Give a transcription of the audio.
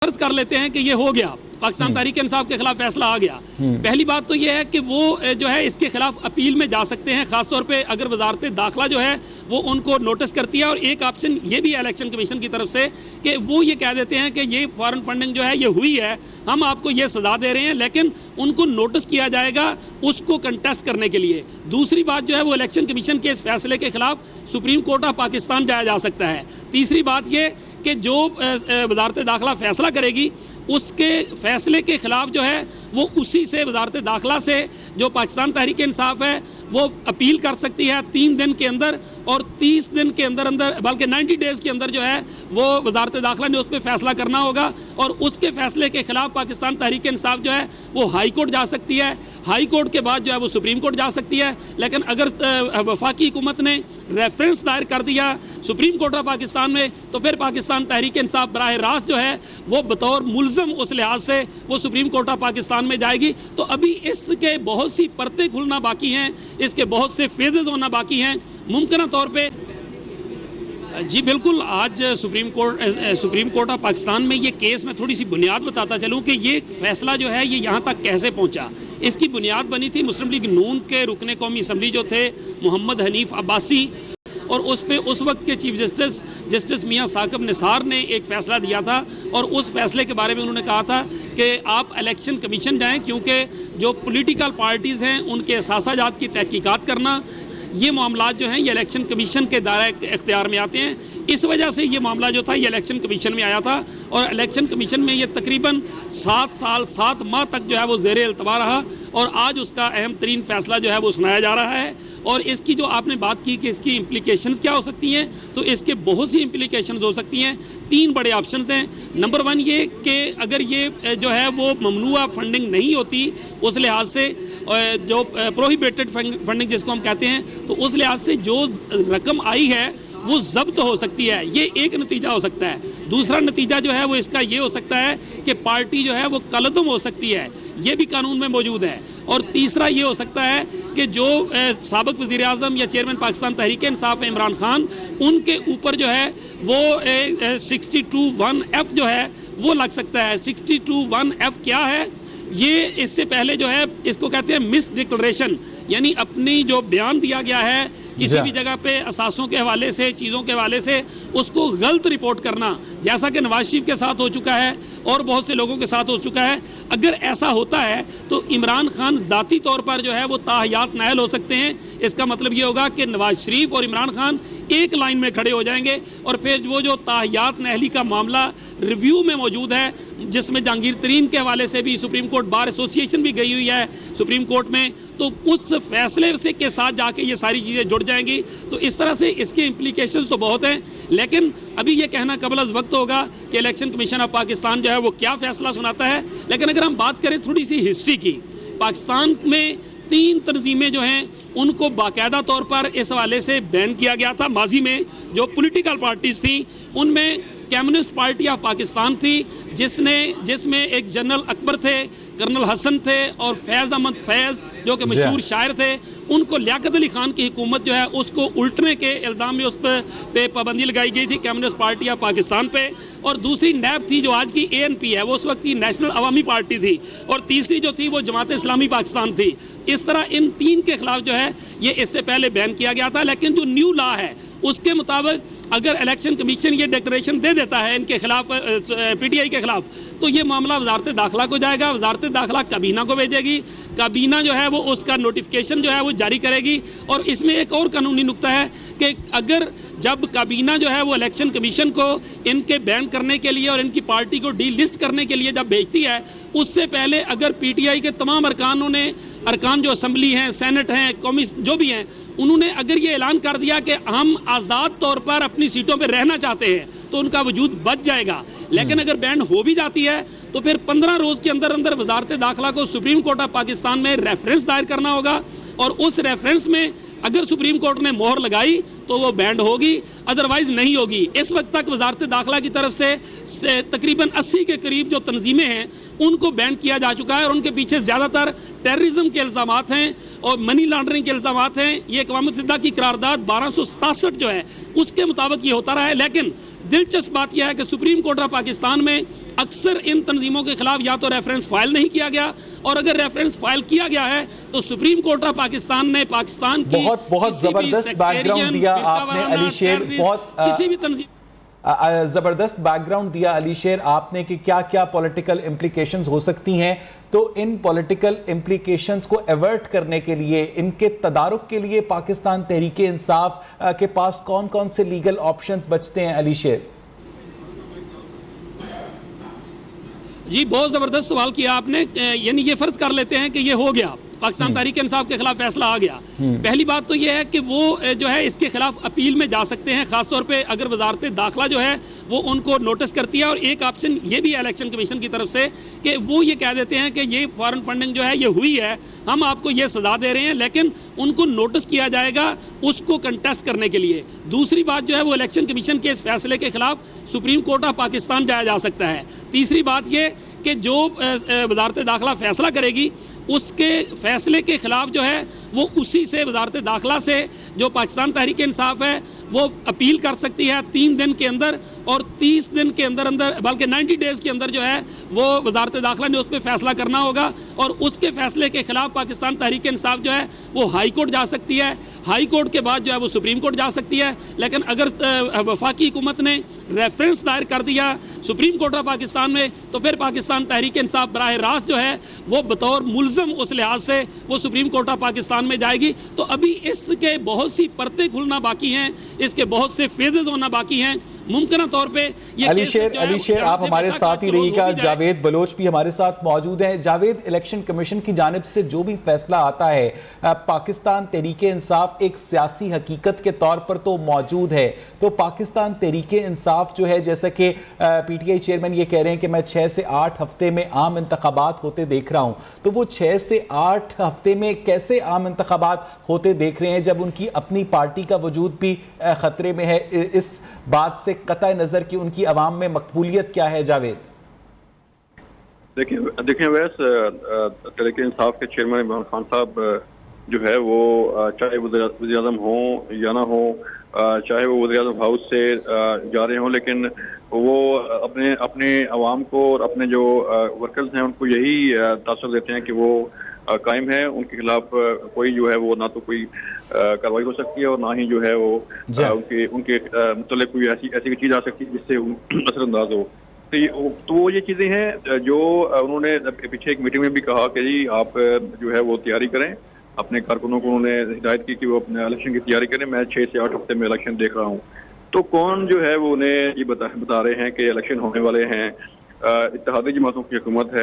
फर्ज कर लेते हैं कि ये हो गया, पाकिस्तान तहरीक इंसाफ के खिलाफ फैसला आ गया। पहली बात तो ये है कि वो जो है इसके खिलाफ अपील में जा सकते हैं, खासतौर पे अगर वजारत दाखिला जो है वो उनको नोटिस करती है। और एक ऑप्शन ये भी है इलेक्शन कमीशन की तरफ से कि वो ये कह देते हैं कि ये फॉरेन फंडिंग जो है ये हुई है, हम आपको ये सजा दे रहे हैं, लेकिन उनको नोटिस किया जाएगा उसको कंटेस्ट करने के लिए। दूसरी बात जो है वो इलेक्शन कमीशन के इस फैसले के खिलाफ सुप्रीम कोर्ट ऑफ पाकिस्तान जाया जा सकता है। तीसरी बात ये कि जो वजारत दाखिला फैसला करेगी उसके फैसले के खिलाफ जो है वो उसी से वजारत दाखिला से जो पाकिस्तान तहरीक इंसाफ है वो अपील कर सकती है 3 दिन के अंदर, और 30 दिन के अंदर बल्कि 90 डेज़ के अंदर जो है वो वजारत दाखिला ने उस पर फैसला करना होगा। और उसके फैसले के खिलाफ पाकिस्तान तहरीक इंसाफ जो है वो हाई कोर्ट जा सकती है, हाई कोर्ट के बाद जो है वो सुप्रीम कोर्ट जा सकती है। लेकिन अगर वफाकी हुकूमत ने रेफरेंस दायर कर दिया सुप्रीम कोर्ट ऑफ पाकिस्तान में, तो फिर पाकिस्तान तहरीक इंसाफ बराह रास्त जो है वो बतौर मुल्ज़म उस लिहाज से वो सुप्रीम कोर्ट ऑफ पाकिस्तान में जाएगी। तो अभी इसके बहुत सी परतें खुलना बाकी हैं, इसके बहुत से फेजेस होना बाकी हैं। मुमकिन तौर पे जी बिल्कुल, आज सुप्रीम कोर्ट ऑफ पाकिस्तान में ये केस में थोड़ी सी बुनियाद बताता चलूँ कि ये फैसला जो है ये यहाँ तक कैसे पहुँचा। इसकी बुनियाद बनी थी मुस्लिम लीग नून के रुकने कौमी असम्बली जो थे मोहम्मद हनीफ अब्बासी, और उस पे उस वक्त के चीफ जस्टिस मियां साकिब निसार ने एक फ़ैसला दिया था। और उस फैसले के बारे में उन्होंने कहा था कि आप इलेक्शन कमीशन जाएं, क्योंकि जो पॉलिटिकल पार्टीज़ हैं उनके असासाजात की तहकीकात करना, ये मामला जो हैं ये इलेक्शन कमीशन के दायरे इख्तियार में आते हैं। इस वजह से ये मामला जो था ये इलेक्शन कमीशन में आया था, और इलेक्शन कमीशन में ये तकरीबन 7 साल 7 माह तक जो है वो ज़ेरे अल्तवा रहा, और आज उसका अहम तरीन फैसला जो है वो सुनाया जा रहा है। और इसकी जो आपने बात की कि इसकी इम्प्लीकेशंस क्या हो सकती हैं, तो इसके बहुत सी इम्प्लीकेशंस हो सकती हैं। 3 बड़े ऑप्शंस हैं। नंबर 1 ये कि अगर ये जो है वो ममनुआ फंडिंग नहीं होती, उस लिहाज से जो प्रोहिबिटेड फंडिंग जिसको हम कहते हैं, तो उस लिहाज से जो रकम आई है वो जब्त हो सकती है, ये एक नतीजा हो सकता है। दूसरा नतीजा जो है वो इसका ये हो सकता है कि पार्टी जो है वो कलदम हो सकती है, ये भी कानून में मौजूद है। और तीसरा ये हो सकता है कि जो साबिक वज़ीर आज़म या चेयरमैन पाकिस्तान तहरीक इंसाफ इमरान खान, उनके ऊपर जो है वो 62(1)(f जो है वो लग सकता है। 62(1)(f क्या है? ये इससे पहले जो है इसको कहते हैं मिस डिक्लेरेशन, यानी अपनी जो बयान दिया गया है किसी भी जगह पे असासों के हवाले से, चीज़ों के हवाले से, उसको गलत रिपोर्ट करना, जैसा कि नवाज शरीफ के साथ हो चुका है और बहुत से लोगों के साथ हो चुका है। अगर ऐसा होता है तो इमरान खान ज़ाती तौर पर जो है वो ताहयात नायल हो सकते हैं। इसका मतलब ये होगा कि नवाज शरीफ और इमरान खान एक लाइन में खड़े हो जाएंगे, और फिर वो जो ताहयात नहली का मामला रिव्यू में मौजूद है, जिसमें जहांगीर तरीन के हवाले से भी सुप्रीम कोर्ट बार एसोसिएशन भी गई हुई है सुप्रीम कोर्ट में, तो उस फैसले से के साथ जाके ये सारी चीज़ें जुड़ जाएंगी। तो इस तरह से इसके इम्प्लीकेशंस तो बहुत हैं, लेकिन अभी ये कहना कबल अज़ वक्त होगा कि इलेक्शन कमीशन ऑफ पाकिस्तान जो है वो क्या फैसला सुनाता है। लेकिन अगर हम बात करें थोड़ी सी हिस्ट्री की, पाकिस्तान में 3 तंजीमें जो हैं उनको बाकायदा तौर पर इस हवाले से बैन किया गया था। माजी में जो पॉलिटिकल पार्टीज़ थी उनमें कम्युनिस्ट पार्टी ऑफ पाकिस्तान थी, जिसमें एक जनरल अकबर थे, कर्नल हसन थे, और फैज़ अहमद फैज़ जो कि मशहूर शायर थे। उनको लियाकत अली खान की हुकूमत जो है उसको उल्टने के इल्ज़ाम में उस पे पाबंदी लगाई गई थी कम्युनिस्ट पार्टी ऑफ पाकिस्तान पे। और दूसरी नैब थी जो आज की ANP है, वो उस वक्त की नेशनल अवामी पार्टी थी, और तीसरी जो थी वो जमात इस्लामी पाकिस्तान थी। इस तरह इन 3 के खिलाफ जो है ये इससे पहले बैन किया गया था। लेकिन जो न्यू लॉ है उसके मुताबिक अगर इलेक्शन कमीशन ये डिक्लेरेशन दे देता है इनके खिलाफ, PTI के खिलाफ, तो ये मामला वजारत दाखिला को जाएगा, वजारत दाखिला काबीना को भेजेगी, काबीना जो है वो उसका नोटिफिकेशन जो है वो जारी करेगी। और इसमें एक और कानूनी नुक्ता है कि अगर जब काबीना जो है वो इलेक्शन कमीशन को इनके बैन करने के लिए और इनकी पार्टी को डीलिस्ट करने के लिए जब भेजती है, उससे पहले अगर PTI के तमाम अरकान जो असम्बली हैं, सेनेट हैं, कौमी जो भी हैं, उन्होंने अगर ये ऐलान कर दिया कि हम आज़ाद तौर पर अपनी सीटों पर रहना चाहते हैं, तो उनका वजूद बच जाएगा। लेकिन अगर बैन हो भी जाती है तो फिर 15 रोज़ के अंदर अंदर वजारत दाखिला को सुप्रीम कोर्ट ऑफ पाकिस्तान में रेफरेंस दायर करना होगा, और उस रेफरेंस में अगर सुप्रीम कोर्ट ने मोहर लगाई तो वो बैंड होगी, अदरवाइज नहीं होगी। इस वक्त तक वजारत दाखिला की तरफ से तकरीबन 80 के करीब जो तंजीमें हैं उनको बैन किया जा चुका है, और उनके पीछे ज़्यादातर टेररिज्म के इल्ज़ामात हैं और मनी लॉन्ड्रिंग के इल्ज़ामात हैं। ये अक़वाम मुत्तहिदा की करारदाद 1267 जो है उसके मुताबिक ये होता रहा है। लेकिन दिलचस्प बात यह है कि सुप्रीम कोर्ट ऑफ पाकिस्तान में अक्सर इन तंजीमों के खिलाफ या तो रेफरेंस फाइल नहीं किया गया, और अगर रेफरेंस फाइल किया गया है तो सुप्रीम कोर्ट ऑफ पाकिस्तान ने पाकिस्तान की बहुत जबरदस्त बैकग्राउंड दिया आपने अली शेर, बहुत किसी भी तंजीम जबरदस्त बैकग्राउंड दिया अली शेर आपने कि क्या क्या पॉलिटिकल इम्प्लीकेशंस हो सकती हैं। तो इन पॉलिटिकल इम्प्लीकेशंस को अवर्ट करने के लिए, इनके तदारुक के लिए पाकिस्तान तहरीक इंसाफ के पास कौन कौन से लीगल ऑप्शंस बचते हैं अली शेर? जी, बहुत ज़बरदस्त सवाल किया आपने। यानी ये फर्ज कर लेते हैं कि ये हो गया, पाकिस्तान तहरीक इंसाफ के खिलाफ फैसला आ गया। पहली बात तो ये है कि वो जो है इसके खिलाफ अपील में जा सकते हैं, खासतौर पे अगर वजारत दाखिला जो है वो उनको नोटिस करती है। और एक ऑप्शन ये भी है इलेक्शन कमीशन की तरफ से कि वो ये कह देते हैं कि ये फॉरेन फंडिंग जो है ये हुई है, हम आपको ये सजा दे रहे हैं, लेकिन उनको नोटिस किया जाएगा उसको कंटेस्ट करने के लिए। दूसरी बात जो है वो इलेक्शन कमीशन के इस फैसले के खिलाफ सुप्रीम कोर्ट ऑफ पाकिस्तान जाया जा सकता है। तीसरी बात ये कि जो वजारत दाखिला फैसला करेगी उसके फैसले के खिलाफ जो है वो उसी से वजारत दाखिला से जो पाकिस्तान तहरीक इंसाफ है वो अपील कर सकती है 3 दिन के अंदर, और 30 दिन के अंदर बल्कि 90 डेज के अंदर जो है वो वजारत दाखिला ने उस पर फैसला करना होगा। और उसके फैसले के खिलाफ पाकिस्तान तहरीक इंसाफ जो है वो हाई कोर्ट जा सकती है, हाई कोर्ट के बाद जो है वो सुप्रीम कोर्ट जा सकती है। लेकिन अगर वफाकी हुकूमत ने रेफरेंस दायर कर दिया सुप्रीम कोर्ट ऑफ पाकिस्तान में, तो फिर पाकिस्तान तहरीक इंसाफ बराह रास्त जो है वो बतौर मुल्ज़म उस लिहाज से वो सुप्रीम कोर्ट ऑफ पाकिस्तान में जाएगी। तो अभी इसके बहुत सी परतें खुलना बाकी हैं, इसके बहुत से फेजेस होना बाकी हैं। मुमकिन तौर पे ये अली शेर आप हमारे साथ ही रहिएगा। जावेद बलोच भी हमारे साथ मौजूद हैं। जावेद, इलेक्शन कमीशन की जानिब से जो भी फैसला आता है, पाकिस्तान तहरीक इंसाफ एक सियासी हकीकत के तौर पर तो मौजूद है, तो पाकिस्तान तहरीक इंसाफ जो है, जैसा कि पीटीआई चेयरमैन ये कह रहे हैं कि मैं 6 से 8 हफ्ते में आम इंतखाबात होते देख रहा हूं, तो वो 6 से 8 हफ्ते में कैसे आम इंतखाबात होते देख रहे हैं जब उनकी अपनी पार्टी का वजूद भी खतरे में है? इस बात से कतई नजर की उनकी अवाम में मकबूलियत क्या है? जावेद, देखिए वैस तहरीक इंसाफ के चेयरमैन इमरान खान साहब जो है वो चाहे वज़ीर आज़म हो या ना हो, चाहे वो वज़ीर आज़म हाउस से जा रहे हों, लेकिन वो अपने अवाम को और अपने जो वर्कर्स हैं उनको यही तासुर देते हैं कि वो कायम है, उनके खिलाफ कोई जो है वो ना तो कोई कार्रवाई हो सकती है और ना ही जो है वो उनके मतलब कोई ऐसी चीज आ सकती है जिससे असरअंदाज हो। तो वो ये चीजें हैं जो उन्होंने पीछे एक मीटिंग में भी कहा कि जी आप जो है वो तैयारी करें। अपने कारकुनों को उन्होंने हिदायत की कि वो अपने इलेक्शन की तैयारी करें। मैं 6 से 8 हफ्ते में इलेक्शन देख रहा हूँ। तो कौन जो है वो उन्हें ये बता रहे हैं कि इलेक्शन होने वाले हैं, इत्तेहादी जमातों की हुकूमत है।